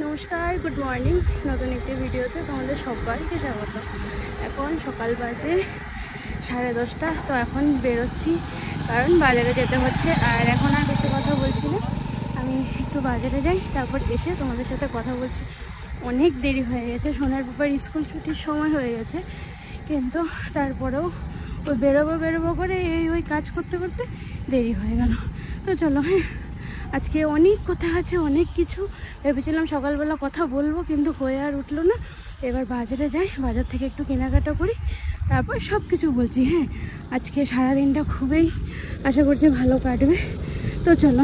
নমস্কার, good morning. নতুন একটি ভিডিওতে তোমাদের সবাইকে স্বাগত। এখন সকাল বাজে 10:30। তো এখন বেরোচ্ছি কারণ বাজারে যেতে হচ্ছে। আর এখন আর বেশি কথা বলছি না, আমি একটু বাজারে যাই, তারপর এসে তোমাদের সাথে কথা বলছি। অনেক দেরি হয়ে গেছে, সোনার বাবার স্কুল ছুটির সময় হয়ে গেছে, কিন্তু তারপরেও ওই বেরোবো করে ওই কাজ করতে করতে দেরি হয়ে গেল। তো চলো, আজকে অনেক কথা আছে, অনেক কিছু ভেবেছিলাম সকালবেলা কথা বলবো, কিন্তু হয়ে আর উঠলো না। এবার বাজারে যাই, বাজার থেকে একটু কেনাকাটা করি, তারপর সব কিছু বলছি। আজকে সারাদিনটা খুবই আশা করছি ভালো কাটবে। তো চলো,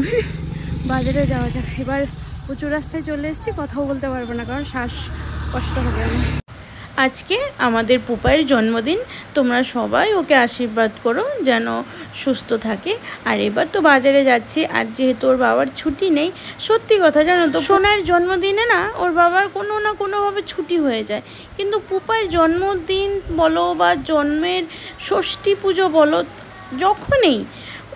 বাজারে যাওয়া যাক। এবার উঁচু রাস্তায় চলে এসেছি, কথাও বলতে পারবো না কারণ শ্বাস কষ্ট হবে আমার। আজকে আমাদের পুপাইয়ের জন্মদিন, তোমরা সবাই ওকে আশীর্বাদ করো যেন সুস্থ থাকে। আর এবার তো বাজারে যাচ্ছি, আর যেহেতু ওর বাবার ছুটি নেই, সত্যি কথা জানো তো, সোনার জন্মদিনে না ওর বাবার কোনো না কোনোভাবে ছুটি হয়ে যায়, কিন্তু পুপাইয়ের জন্মদিন বলো বা জন্মের ষষ্ঠী পুজো বলো, যখনই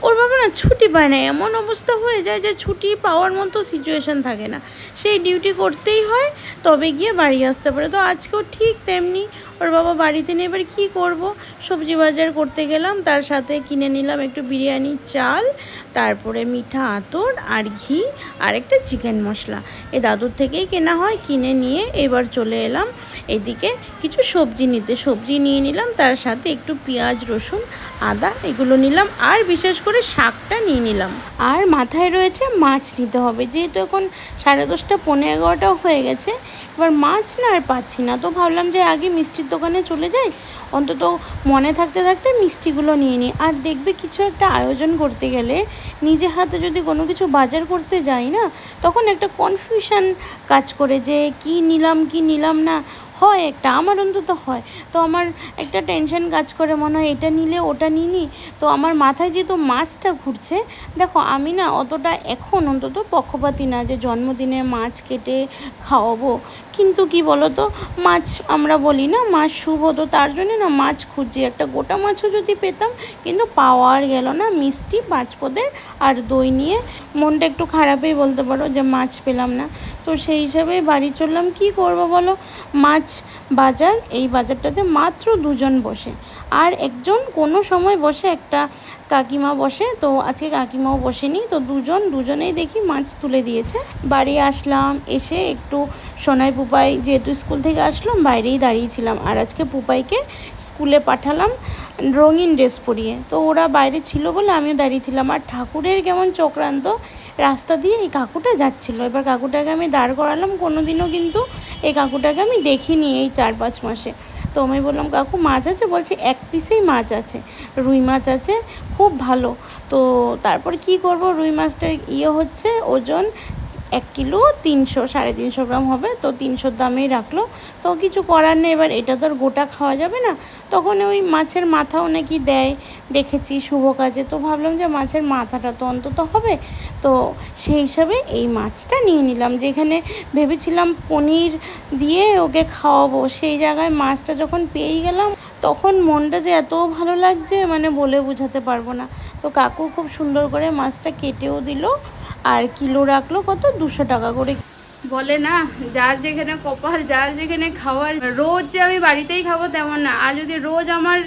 ওর বাবা না ছুটি পায় না, এমন অবস্থা হয়ে যায় যে ছুটি পাওয়ার মতো সিচুয়েশান থাকে না, সেই ডিউটি করতেই হয়, তবে গিয়ে বাড়ি আসতে পারে। তো আজকেও ঠিক তেমনি, ওর বাবা বাড়িতে নেই। এবার কী করবো, সবজি বাজার করতে গেলাম, তার সাথে কিনে নিলাম একটু বিরিয়ানির চাল, তারপরে মিঠা আতর আর ঘি আর একটা চিকেন মশলা। এই দাদুর থেকেই কেনা হয়, কিনে নিয়ে এবার চলে এলাম এদিকে কিছু সবজি নিতে। সবজি নিয়ে নিলাম, তার সাথে একটু পেঁয়াজ রসুন আদা এগুলো নিলাম, আর বিশেষ করে শাকটা নিয়ে নিলাম। আর মাথায় রয়েছে মাছ নিতে হবে, যেহেতু এখন 10:30 পৌনে 11টাও হয়ে গেছে। এবার মাছ না আর পাচ্ছি না, তো ভাবলাম যে আগে মিষ্টির দোকানে চলে যাই, অন্তত মনে থাকতে থাকতে মিষ্টিগুলো নিয়ে নিই। আর দেখবে কিছু একটা আয়োজন করতে গেলে নিজে হাতে যদি কোনো কিছু বাজার করতে যাই না, তখন একটা কনফিউশন কাজ করে যে কি নিলাম না, হয় একটা, আমার অন্তত হয়। তো আমার একটা টেনশন কাজ করে, মনে হয় এটা নিলে ওটা নিই। তো আমার মাথায় যেহেতু মাছটা ঘুরছে, দেখো আমি না অতটা এখন অন্তত পক্ষপাতী না যে জন্মদিনে মাছ কেটে খাওয়াবো, কিন্তু কি বলো তো, মাছ আমরা বলি না মাছ শুভ, তো তার জন্য না মাছ খুঁজছি। একটা গোটা মাছও যদি পেতাম, কিন্তু পাওয়া আর গেল না। মিষ্টি 5 পদের আর দই নিয়ে মনটা একটু খারাপই বলতে পারো যে মাছ পেলাম না। তো সেই হিসাবে বাড়ি চললাম। কি করব বলো, মাছ বাজার, এই বাজারটাতে মাত্র 2 জন বসে, আর একজন কোনো সময় বসে, একটা কাকিমা বসে। তো আজকে কাকিমাও বসেনি, তো দুজনেই দেখি মাছ তুলে দিয়েছে। বাড়ি আসলাম, এসে একটু সোনাই পুপাই যেহেতু স্কুল থেকে আসলাম, বাইরেই দাঁড়িয়েছিলাম। আর আজকে পুপাইকে স্কুলে পাঠালাম রঙিন ড্রেস পরিয়ে, তো ওরা বাইরে ছিল বলে আমিও দাঁড়িয়েছিলাম। আর ঠাকুরের কেমন চক্রান্ত, রাস্তা দিয়ে এই কাকুটা যাচ্ছিলো, এবার কাকুটাকে আমি দাঁড় করালাম। কোনোদিনও কিন্তু এই কাকুটাকে আমি দেখিনি এই 4-5 মাসে। তো আমি বললাম, কাকু মাছ আছে? বলছে 1 পিসেই মাছ আছে, রুই মাছ আছে, খুব ভালো। তো তারপর কি করব, রুই মাছটার হচ্ছে ওজন 1 কিলো 300-350 গ্রাম হবে, তো 300 দামেই রাখলো। তো কিছু করার নেই, এবার এটা তো আর গোটা খাওয়া যাবে না। তখন ওই মাছের মাথাও নাকি দেয় দেখেছি শুভ কাজে, তো ভাবলাম যে মাছের মাথাটা তো অন্তত হবে। তো সেই হিসাবে এই মাছটা নিয়ে নিলাম। যেখানে ভেবেছিলাম পনির দিয়ে ওকে খাওয়াবো, সেই জায়গায় মাছটা যখন পেয়েই গেলাম, তখন মনটা যে এত ভালো লাগছে মানে বলে বোঝাতে পারবো না। তো কাকু খুব সুন্দর করে মাছটা কেটেও দিল, আর কিলো রাখলো কত, 200 টাকা করে। বলে না, যার যেখানে কপাল, যার যেখানে খাওয়ার। রোজ যে আমি বাড়িতেই খাবো তেমন না, আর যদি রোজ আমার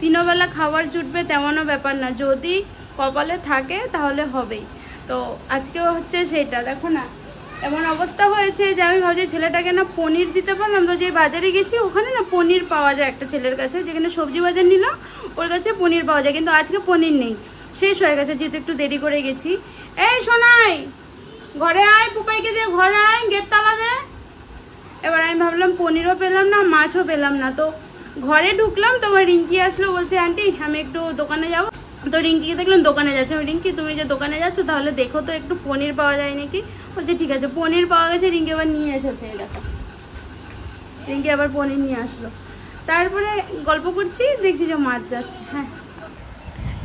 3 বেলা খাবার জুটবে তেমনও ব্যাপার না, যদি কপালে থাকে তাহলে হবেই। তো আজকেও হচ্ছে সেটা। দেখো না, এমন অবস্থা হয়েছে যে আমি ভাবছি ছেলেটাকে না পনির দিতে পারলাম। তো যে বাজারে গেছি ওখানে না পনির পাওয়া যায় একটা ছেলের কাছে, যেখানে সবজি বাজার নিলাম ওর কাছে পনির পাওয়া যায়, কিন্তু আজকে পনির নেই, শেষ হয়ে গেছে, যেহেতু একটু দেরি করে গেছি। এই সোনাই, ঘরে আয়, পুপাইকে দিয়ে ঘরে আয়, গেট তালা দে। এবার আমি ভাবলাম পনিরও পেলাম না, মাছও পেলাম না। তো ঘরে ঢুকলাম, তো রিঙ্কি আসলো, বলছে আন্টি আমি একটু দোকানে যাবো। তো রিঙ্কিকে দেখলাম দোকানে যাচ্ছে। রিঙ্কি তুমি যে দোকানে যাচ্ছ, তাহলে দেখো তো একটু পনির পাওয়া যায় নাকি। বলছে ঠিক আছে। পনির পাওয়া গেছে, রিঙ্কি আবার নিয়ে এসেছে। দেখো, রিঙ্কি আবার পনির নিয়ে আসলো। তারপরে গল্প করছি, দেখছি যে মাছ যাচ্ছে। হ্যাঁ,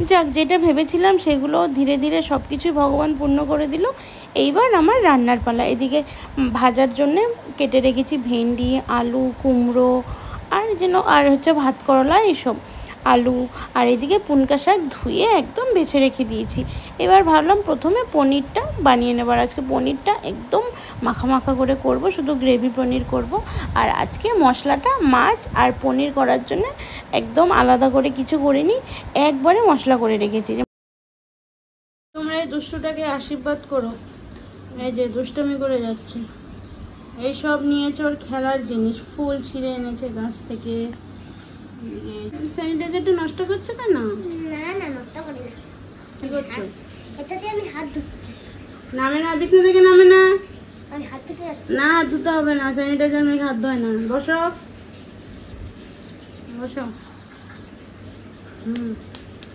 যাক, যেটা ভেবেছিলাম সেগুলো ধীরে ধীরে সব কিছুই ভগবান পূর্ণ করে দিল। এইবার আমার রান্নার পালা। এদিকে ভাজার জন্যে কেটে রেখেছি ভেন্ডি, আলু, কুমড়ো, আর হচ্ছে ভাত করলা, এইসব। আলু আর এদিকে পুনকা শাক ধুয়ে একদম বেছে রেখে দিয়েছি। এবার ভাবলাম প্রথমে পনিরটা বানিয়ে নেবার। আজকে পনিরটা একদম মাখা মাখা করে করব, শুধু গ্রেভি পনির করব। আর আজকে মশলাটা মাছ আর পনির করার জন্য একদম আলাদা করে কিছু করিনি, একবারে মশলা করে রেখেছি। তোমরা এই দুষ্টুটাকে আশীর্বাদ করো। এই যে দুষ্টুমি করে যাচ্ছে, এই সব নিয়েছে ওর খেলার জিনিস, ফুল ছিঁড়ে এনেছে গাছ থেকে। স্যানিটাইজারটা নষ্ট করছে কেন? না না, নষ্ট করি না। কি করছো? এটাতে আমি হাত ধুচ্ছি। নামে না, বিছনা থেকে নামে না। আমি হাত ধুতে যাচ্ছি। না, ধুতে হবে না, স্যানিটাইজার মেখে হাত ধোয় না। বসো বসো।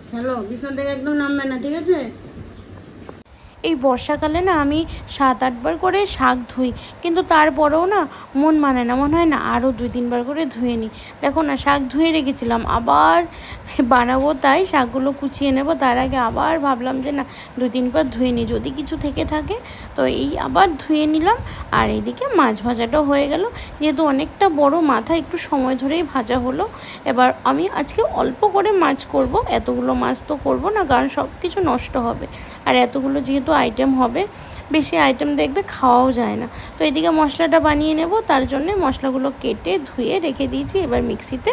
খেলো, বিছনা থেকে একদম নামবে না, ঠিক আছে? এই বর্ষাকালে না আমি 7-8 বার করে শাক ধুই, কিন্তু তারপরেও না মন মানে না, মনে হয় না আরও 2-3 বার করে ধুয়ে নিই। দেখো না, শাক ধুয়ে রেখেছিলাম, আবার বানাবো তাই শাকগুলো কুচিয়ে নেব, তার আগে আবার ভাবলাম যে না 2-3 বার ধুয়ে নিই, যদি কিছু থেকে থাকে। তো এই আবার ধুয়ে নিলাম। আর এইদিকে মাছ ভাজাটাও হয়ে গেল, যেহেতু অনেকটা বড় মাথা, একটু সময় ধরেই ভাজা হলো। এবার আমি আজকে অল্প করে মাছ করব, এতগুলো মাছ তো করব না, কারণ সব কিছু নষ্ট হবে। আর এতগুলো যেহেতু আইটেম হবে, বেশি আইটেম দেখবে খাওয়াও যায় না। তো এদিকে মশলাটা বানিয়ে নেব, তার জন্য মশলাগুলো কেটে ধুয়ে রেখে দিয়েছি। এবার মিক্সিতে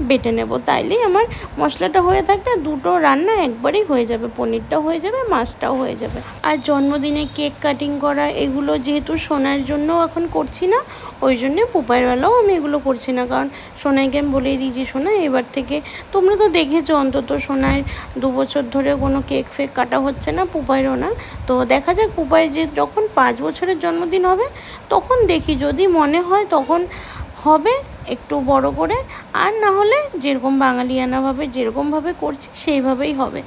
বেটে নেব, তাইলেই আমার মশলাটা হয়ে থাকলে দুটো রান্না একবারেই হয়ে যাবে, পনিরটাও হয়ে যাবে, মাছটাও হয়ে যাবে। আর জন্মদিনে কেক কাটিং করা এগুলো যেহেতু সোনার জন্য এখন করছি না, ওই জন্যে পুপাইয়ের বেলাও আমি এগুলো করছি না, কারণ সোনাইকে আমি বলেই দিয়েছি, সোনা এবার থেকে তোমরা তো দেখেছো অন্তত সোনার 2 বছর ধরে কোনো কেক ফেক কাটা হচ্ছে না, পুপাইয়েরও না। তো দেখা যাক পুপাইয়ের যে যখন 5 বছরের জন্মদিন হবে তখন দেখি, যদি মনে হয় তখন হবে একটু বড় করে, আর না হলে যেরকম বাঙালিয়ানাভাবে যেরকমভাবে করছি সেইভাবেই হবে।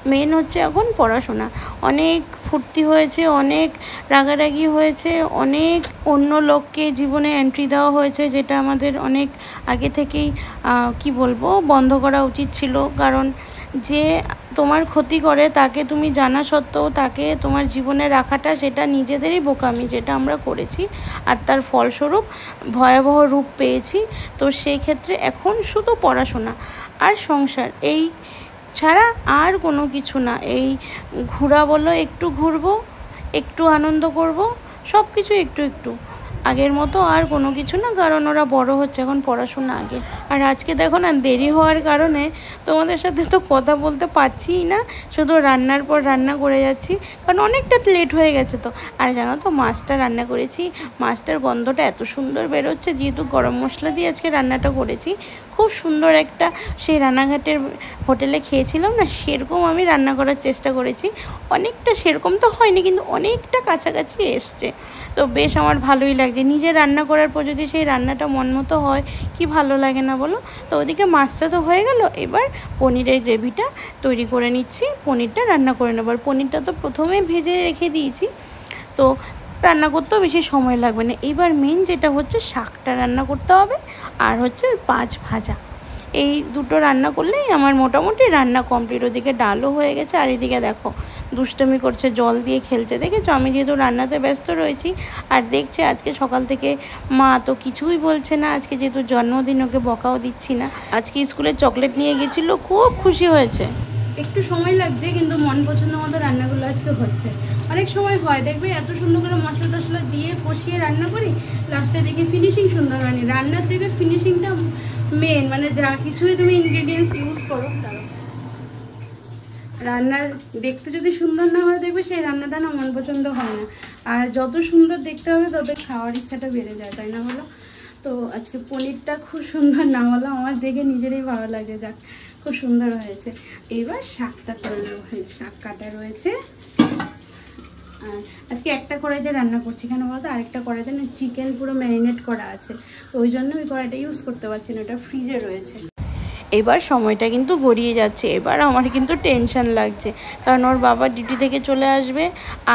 মেন হচ্ছে এখন পড়াশোনা। অনেক ফুর্তি হয়েছে, অনেক রাগারাগি হয়েছে, অনেক অন্য লোককে জীবনে এন্ট্রি দেওয়া হয়েছে, যেটা আমাদের অনেক আগে থেকেই কি বলবো বন্ধ করা উচিত ছিল। কারণ যে তোমার ক্ষতি করে তাকে তুমি জানা সত্ত্বেও তাকে তোমার জীবনে রাখাটা, সেটা নিজেদেরই বোকামি, যেটা আমরা করেছি। আর তার ফলস্বরূপ ভয়াবহ রূপ পেয়েছি। তো সেই ক্ষেত্রে এখন শুধু পড়াশোনা আর সংসার, এই ছাড়া আর কোনো কিছু না। এই ঘোরা বলো, একটু ঘুরবো, একটু আনন্দ করব, সব কিছু একটু একটু, আগের মতো আর কোনো কিছু না, কারণ ওরা বড় হচ্ছে, এখন পড়াশোনা আগে। আর আজকে দেখো না, দেরি হওয়ার কারণে তোমাদের সাথে তো কথা বলতে পারছিই না, শুধু রান্নার পর রান্না করে যাচ্ছি, কারণ অনেকটা লেট হয়ে গেছে। তো আর জানো তো, মাছটা রান্না করেছি, মাছটার গন্ধটা এত সুন্দর বেরোচ্ছে, যেহেতু গরম মশলা দিয়ে আজকে রান্নাটা করেছি। খুব সুন্দর একটা, সেই রানাঘাটের হোটেলে খেয়েছিলাম না, সেরকম আমি রান্না করার চেষ্টা করেছি। অনেকটা সেরকম তো হয়নি, কিন্তু অনেকটা কাছাকাছি এসছে। তো বেশ আমার ভালোই লাগছে, নিজে রান্না করার পর যদি সেই রান্নাটা মন মতো হয়, কি ভালো লাগে না বলো? তো ওদিকে মাছটা তো হয়ে গেল, এবার পনিরের গ্রেভিটা তৈরি করে নিচ্ছি, পনিরটা রান্না করে নেব। আর পনিরটা তো প্রথমে ভেজে রেখে দিয়েছি, তো রান্না করতেও বেশি সময় লাগবে না। এবার মেন যেটা হচ্ছে, শাকটা রান্না করতে হবে, আর হচ্ছে মাছ ভাজা। এই দুটো রান্না করলেই আমার মোটামুটি রান্না কমপ্লিট। ওদিকে ডালও হয়ে গেছে, আর এদিকে দেখো দুষ্টুমি করছে, জল দিয়ে খেলছে, দেখেছো? আমি যেহেতু রান্নাতে ব্যস্ত রয়েছি, আর দেখছে আজকে সকাল থেকে মা তো কিছুই বলছে না, আজকে যেহেতু জন্মদিন ওকে বকাও দিচ্ছি না। আজকে স্কুলে চকলেট নিয়ে গেছিলো, খুব খুশি হয়েছে। একটু সময় লাগছে, কিন্তু মন পছন্দ মতো রান্নাগুলো আজকে হচ্ছে। অনেক সময় হয় দেখবে, এত সুন্দর করে মশলা টশলা দিয়ে কষিয়ে রান্না করি, লাস্টে দেখি ফিনিশিং সুন্দর হয়নি। রান্নার দিকে ফিনিশিংটা মেন, মানে যা কিছুই তুমি ইনগ্রিডিয়েন্টস ইউজ করো, রান্নার দেখতে যদি সুন্দর না হয়, দেখবে সেই রান্নাটা না মন পছন্দ হয় না। আর যত সুন্দর দেখতে হবে তত খাওয়ার ইচ্ছাটা বেড়ে যায়, তাই না বলো? তো আজকে পনিরটা খুব সুন্দর না হলো, আমার দেখে নিজেরই ভালো লাগে, যাক খুব সুন্দর হয়েছে। এবার শাকটা করে নেবো, শাক কাটা রয়েছে। আর আজকে একটা কড়াইতে রান্না করছি, কেন বলতো? আরেকটা কড়াইতে না চিকেন পুরো ম্যারিনেট করা আছে, তো ওই জন্য ওই কড়াইটা ইউজ করতে পারছি না, ওটা ফ্রিজে রয়েছে। এবার সময়টা কিন্তু গড়িয়ে যাচ্ছে, এবার আমার কিন্তু টেনশন লাগছে, কারণ ওর বাবা ডিউটি থেকে চলে আসবে,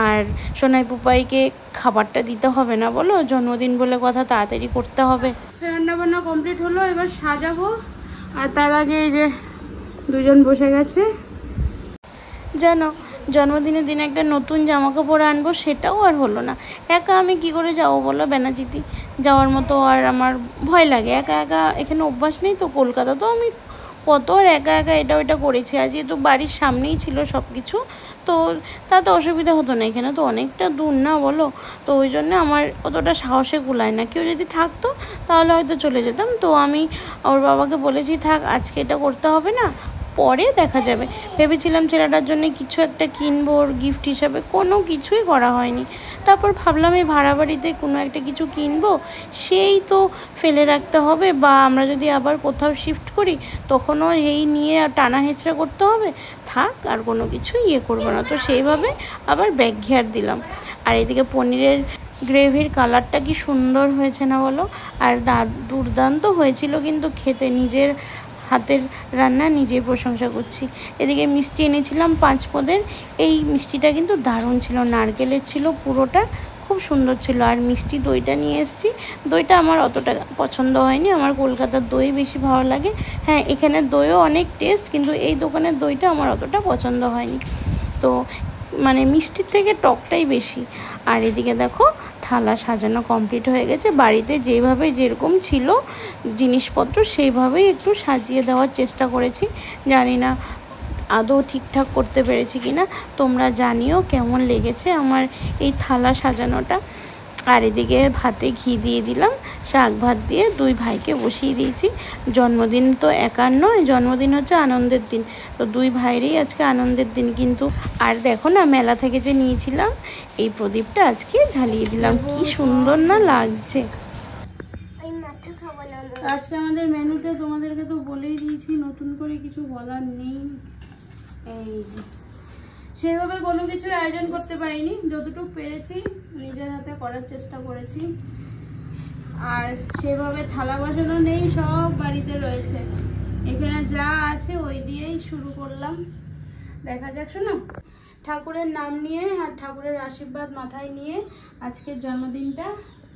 আর সোনাই পুপাইকে খাবারটা দিতে হবে না বলো, জন্মদিন বলে কথা, তাড়াতাড়ি করতে হবে। রান্নাবান্না কমপ্লিট হলো, এবার সাজাবো। আর তার আগে এই যে দুজন বসে গেছে। জানো, জন্মদিনের দিনে একটা নতুন জামা কাপড় আনবো, সেটাও আর হলো না। একা আমি কি করে যাবো বলো, বেনাচিতি যাওয়ার মতো আর আমার ভয় লাগে, একা একা এখানে অভ্যাস নেই তো। কলকাতা তো আমি কত আর একা একা এটা ওটা করেছি। আর যেহেতু বাড়ির সামনেই ছিল সব কিছু, তো তাতে অসুবিধা হতো না। এখানে তো অনেকটা দূর না বলো, তো ওই জন্য আমার অতটা সাহসে কুলায় না। কেউ যদি থাকতো তাহলে হয়তো চলে যেতাম। তো আমি ওর বাবাকে বলেছি থাক, আজকে এটা করতে হবে না, পরে দেখা যাবে। ভেবেছিলাম ছেলেটার জন্য কিছু একটা কিনবো ওর গিফট হিসাবে, কোনো কিছুই করা হয়নি। তারপর ভাবলাম এই ভাড়া বাড়িতে কোনো একটা কিছু কিনবো, সেই তো ফেলে রাখতে হবে, বা আমরা যদি আবার কোথাও শিফট করি তখনও এই নিয়ে টানা হেঁচড়া করতে হবে, থাক আর কোনো কিছু করবো না। তো সেইভাবে আবার ব্যাগ ঘেয়ার দিলাম। আর এদিকে পনিরের গ্রেভির কালারটা কি সুন্দর হয়েছে না বলো, আর দুর্দান্ত হয়েছিল কিন্তু খেতে। নিজের হাতের রান্না নিজেই প্রশংসা করছি। এদিকে মিষ্টি এনেছিলাম 5 পদের, এই মিষ্টিটা কিন্তু দারুণ ছিল, নারকেলের ছিল পুরোটা, খুব সুন্দর ছিল। আর মিষ্টি দইটা নিয়ে এসেছি, দইটা আমার অতটা পছন্দ হয়নি, আমার কলকাতার দই বেশি ভালো লাগে। হ্যাঁ, এখানের দইও অনেক টেস্ট, কিন্তু এই দোকানের দইটা আমার অতটা পছন্দ হয়নি। তো মানে মিষ্টির থেকে টকটাই বেশি। আর এদিকে দেখো থালা সাজানো কমপ্লিট হয়ে গেছে। বাড়িতে যেভাবে যেরকম ছিল জিনিসপত্র সেইভাবেই একটু সাজিয়ে দেওয়ার চেষ্টা করেছি। জানি না আদৌ ঠিকঠাক করতে পেরেছি কিনা, তোমরা জানিও কেমন লেগেছে আমার এই থালা সাজানোটা। আর এদিকে ভাতে ঘি দিয়ে দিলাম, শাক ভাত দিয়ে 2 ভাইকে বসিয়ে দিয়েছি। জন্মদিন তো একার নয়, জন্মদিন হচ্ছে আনন্দের দিন, তো 2 ভাইয়েরই আজকে আনন্দের দিন কিন্তু। আর দেখো না, মেলা থেকে যে নিয়েছিলাম এই প্রদীপটা আজকে ঝালিয়ে দিলাম, কি সুন্দর না লাগছে। আজকে আমাদের মেনুতে তোমাদেরকে তো বলেই দিয়েছি, নতুন করে কিছু বলার নেই। এই সেভাবে কোনো কিছু আয়োজন করতে পারিনি, যতটুকু পেরেছি নিজের হাতে করার চেষ্টা করেছি। আর সেভাবে থালা বাসনও নেই, সব বাড়িতে রয়েছে। এখানে যা আছে ওই দিয়েই শুরু করলাম। দেখা যাক, শোনো, ঠাকুরের নাম নিয়ে আর ঠাকুরের আশীর্বাদ মাথায় নিয়ে আজকের জন্মদিনটা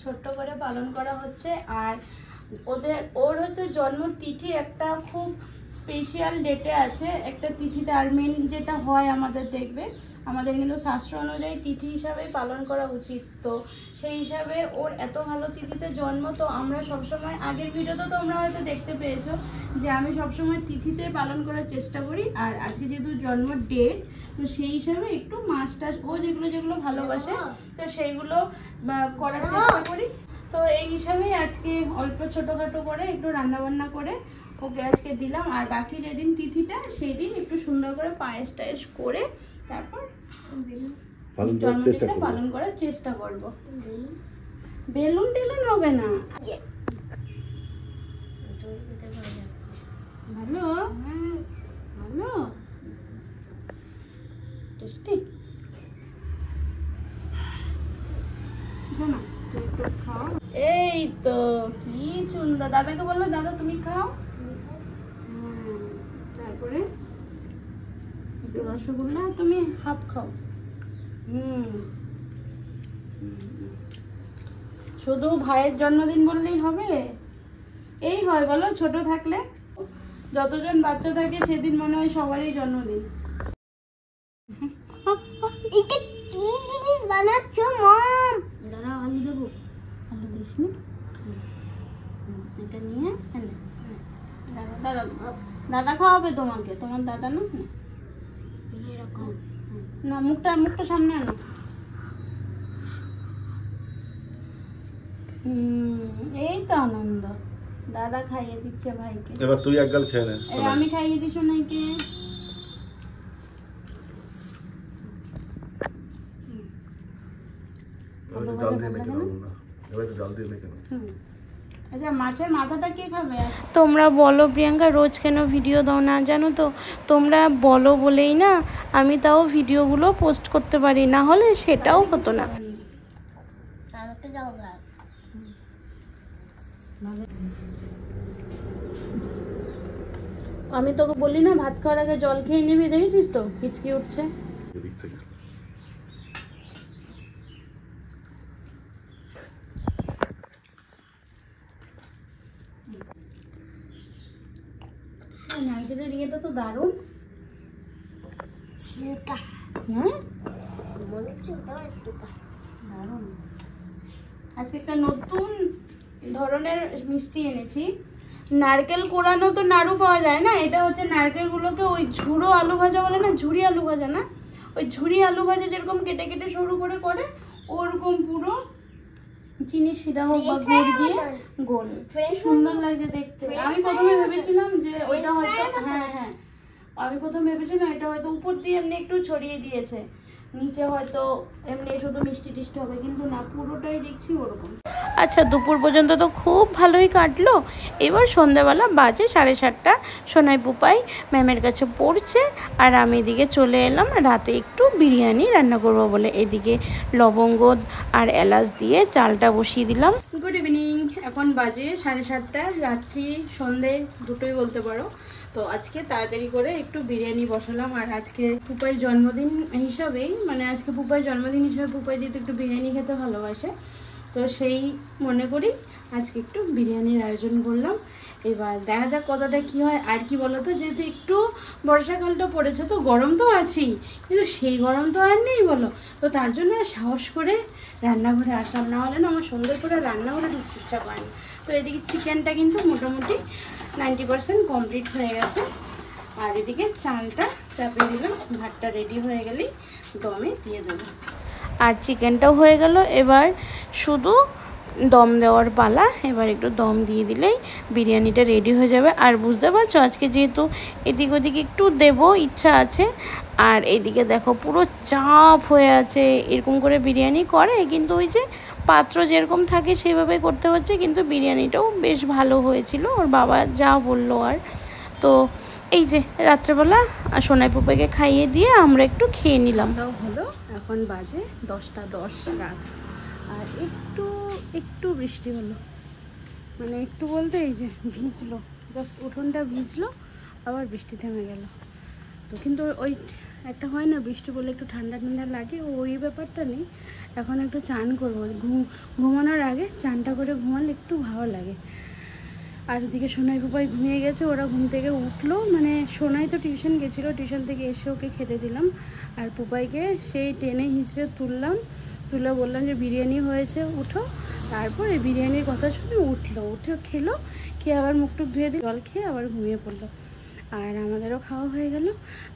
ছোট্ট করে পালন করা হচ্ছে। আর ওর হচ্ছে জন্মতিথি একটা খুব স্পেশাল ডেটে আছে, একটা তিথিতে। আর মেন যেটা হয় আমাদের, দেখবে আমাদের কিন্তু শাস্ত্র অনুযায়ী তিথি হিসাবে পালন করা উচিত। তো সেই হিসাবে ওর এত ভালো তিথিতে জন্ম। তো আমরা সবসময়, আগের ভিডিওতে তোমরা হয়তো দেখতে পেয়েছো যে আমি সবসময় তিথিতে পালন করার চেষ্টা করি। আর আজকে যেহেতু জন্ম ডেট, তো সেই হিসাবে একটু মাছ টাছ ও যেগুলো যেগুলো ভালোবাসে তো সেইগুলো করার চেষ্টা করি। তো এই হিসাবেই আজকে অল্প ছোটোখাটো করে একটু রান্নাবান্না করে ওকে আজকে দিলাম। আর বাকি যেদিন তিথিটা সেই দিন একটু সুন্দর করে পায়েস টায়েস করে তারপর জন্মদিনটা পালন করার চেষ্টা করবো। বেলুন টেলুন হবে না, ভালো ভালো টেস্টি। এই তো কি সুন্দর, দাদাকে বললো দাদা তুমি খাও। তারপরে একটু রসগোল্লা, তুমি হাফ খাও। শুধু ভাইয়ের জন্মদিন বললেই হবে? এই হয় বলো, ছোট থাকলে যতজন বাচ্চা থাকে সেদিন মনে হয় সবারই জন্মদিন। এটা কি জিনিস বানাচ্ছ মম? দাঁড়া, আলু দেবো, আলু দিস নি। এটা নিয়ে দাদা দাদা খাওয়াবে তোমাকে, তোমার দাদা না, না মুখটা সামনে আনো। এই তো আনন্দ, দাদা খাইয়ে দিচ্ছে ভাইকে। এবার তুই এক গাল খেয়ে নে। আমি খাইয়ে দিস নাকি? আচ্ছা, মাছের মাথাটা কে খাবে? তোমরা বলো প্রিয়াঙ্কা রোজ কেন ভিডিও দাও না? জানো তো, তোমরা বলো বলেই না আমি তাও ভিডিওগুলো পোস্ট করতে পারি, না হলে সেটাও হতো না। আমি তোকে বলি না ভাত খাওয়ার আগে জল খেয়ে নিবি, দেখেছিস তো হিচকি উঠছে। নারকেলের ইয়েটা তো দারুণ। হ্যাঁ, দারুণ। আজকে একটা নতুন ধরনের মিষ্টি এনেছি, নারকেল কোরানো তো নাড়ু পাওয়া যায় না, এটা হচ্ছে নারকেলগুলোকে ওই ঝুড়ো আলু ভাজা বলে না, ঝুড়ি আলু ভাজা না, ওই ঝুড়ি আলু ভাজা যেরকম কেটে কেটে সরু করে করে ওরকম পুরো চিনি শিরা হোক বা গুড় দিয়ে গোল, সুন্দর লাগছে দেখতে। আমি প্রথমে ভেবেছিলাম যে ওইটা হয়তো আমি প্রথমে ভেবেছিলাম এটা হয়তো উপর দিয়ে এমনি একটু ছড়িয়ে দিয়েছে, নিচে হয়তো এমনি শুধু মিষ্টি টিষ্টি হবে, কিন্তু না, পুরোটাই দেখছি ওরকম। আচ্ছা, দুপুর পর্যন্ত তো খুব ভালোই কাটলো। এবার সন্ধ্যাবেলা বাজে 7:30, সোনাই পুপাই ম্যামের কাছে পড়ছে, আর আমি এদিকে চলে এলাম রাতে একটু বিরিয়ানি রান্না করব বলে। এদিকে লবঙ্গ আর এলাচ দিয়ে চালটা বসিয়ে দিলাম। গুড ইভিনিং, এখন বাজে 7:30, রাত্রি সন্ধে দুটোই বলতে পারো। তো আজকে তাড়াতাড়ি করে একটু বিরিয়ানি বসালাম, আর আজকে পুপাইয়ের জন্মদিন হিসাবেই, মানে আজকে পুপাইয়ের জন্মদিন হিসাবে পুপাই যেহেতু একটু বিরিয়ানি খেতে ভালোবাসে, তো সেই মনে করি আজকে একটু বিরিয়ানির আয়োজন করলাম। এবার দেখা যাক কতটা কী হয়। আর কি বলো তো, যেহেতু একটু বর্ষাকালটা পড়েছে তো গরম তো আছেই, কিন্তু সেই গরম তো আর নেই বলো, তো তার জন্য সাহস করে রান্নাঘরে আসলাম, না হলে না আমার সুন্দর করে রান্নাঘরে ঢুকতে ইচ্ছা করে না। তো এদিকে চিকেনটা কিন্তু মোটামুটি 90% কমপ্লিট হয়ে গেছে, আর এদিকে চালটা চাপিয়ে দিলাম, ভাতটা রেডি হয়ে গেলেই দমে দিয়ে দেবো। আর চিকেনটাও হয়ে গেল, এবার শুধু দম দেওয়ার পালা। এবার একটু দম দিয়ে দিলেই বিরিয়ানিটা রেডি হয়ে যাবে। আর বুঝতে পারছো আজকে যেহেতু এদিক ওদিক একটু দেবো ইচ্ছা আছে, আর এদিকে দেখো পুরো চাপ হয়ে আছে। এরকম করে বিরিয়ানি করে, কিন্তু ওই যে পাত্র যেরকম থাকে সেভাবে করতে হচ্ছে, কিন্তু বিরিয়ানিটাও বেশ ভালো হয়েছিল, ওর বাবা যা বললো। আর তো এই যে রাত্রেবেলা সোনাই পুপাইকে খাইয়ে দিয়ে আমরা একটু খেয়ে নিলাম। তাও হলো, এখন বাজে 10:10 রাত, আর একটু বৃষ্টি হলো, মানে একটু বলতে এই যে ভিজলো, জাস্ট উঠোনটা ভিজলো, আবার বৃষ্টি থেমে গেল। তো কিন্তু ওই একটা হয় না, বৃষ্টি পড়লে একটু ঠান্ডা ঠান্ডা লাগে, ওই ব্যাপারটা নেই। এখন একটু চান করবো, ঘুমানোর আগে চানটা করে ঘুমালে একটু ভালো লাগে। আর ওদিকে সোনাই পুপাই ঘুমিয়ে গেছে, ওরা ঘুম থেকে উঠলো, মানে সোনাই তো টিউশন গেছিলো, টিউশন থেকে এসে ওকে খেতে দিলাম, আর পুপাইকে সেই টেনে হিঁচড়ে তুলে বললাম যে বিরিয়ানি হয়েছে উঠো। তারপর এই বিরিয়ানির কথা শুনে উঠে খেলো, খেয়ে আবার মুখ টুক ধুয়ে দিয়ে জল খেয়ে আবার ঘুমিয়ে পড়লো। আর আমাদেরও খাওয়া হয়ে গেল।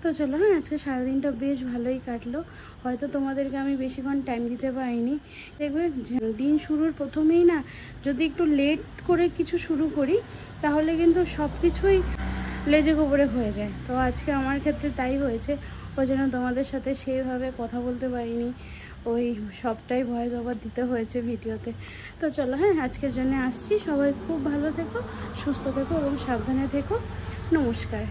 তো চলো, আজকে সারাদিনটা বেশ ভালোই কাটলো। হয়তো তোমাদেরকে আমি বেশিক্ষণ টাইম দিতে পারিনি। দেখবে দিন শুরুর প্রথমেই না যদি একটু লেট করে কিছু শুরু করি, তাহলে কিন্তু সব কিছুই লেজে গোবরে হয়ে যায়। তো আজকে আমার ক্ষেত্রে তাই হয়েছে, ওই জন্য তোমাদের সাথে সেইভাবে কথা বলতে পারিনি, ওই সবটাই ভয়েস ওভার দিতে হয়েছে ভিডিওতে। তো চলো, আজকের জন্য আসছি। সবাই খুব ভালো থেকো, সুস্থ থেকো এবং সাবধানে থেকো। নমস্কার।